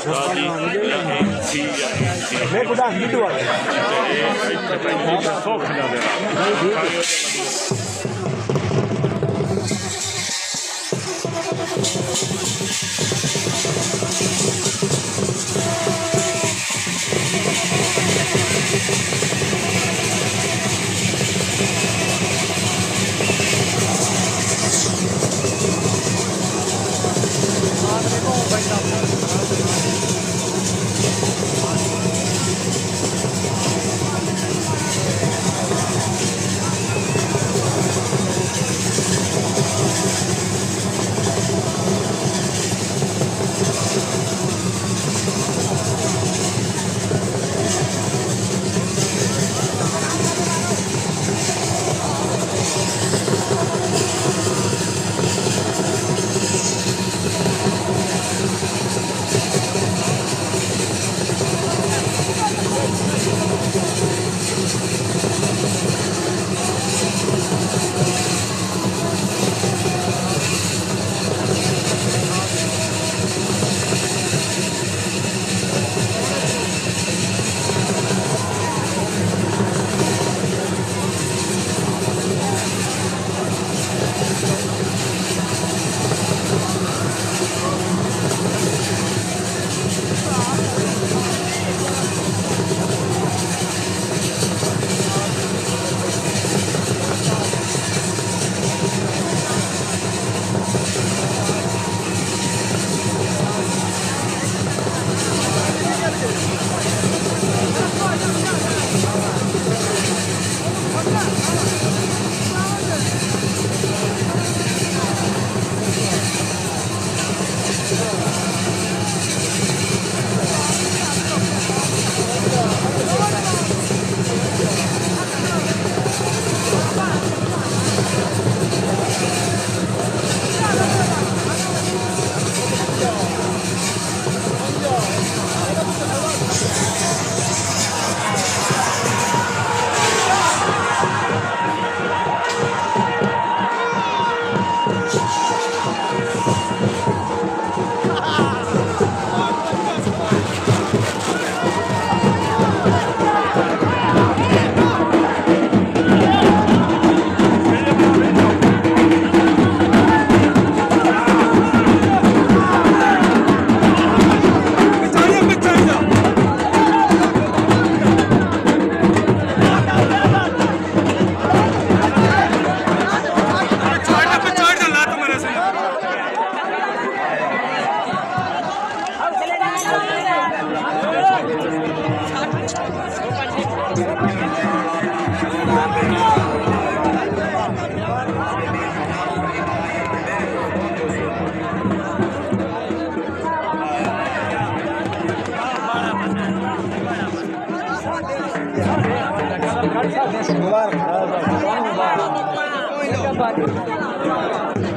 मैं कुछ वीडियो आ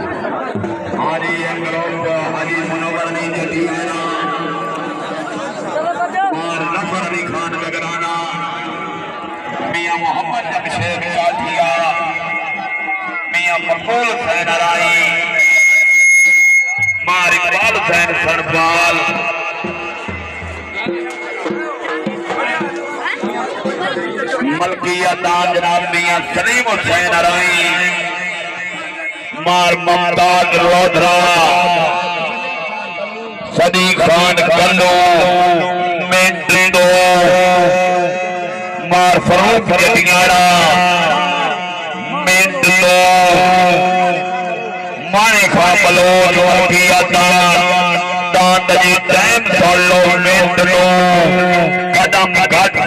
हाजी हाजी मनोवर नहीं देती है ना और नफर अली खान नगराना मियां मोहम्मद अभिषेक साथिया मियां मकबूल हुसैन अराई मार इकबाल हुसैन सरपाल मलकिया ताज जनाब मियां सलीम हुसैन अराई मार ममताज लोधरा सदी खान कल्लू मेंटो मार फरूक जटियाड़ा मेंटो माने खा बलोच वर्किया दांत जी टाइम सोलो मेंटो कदम घट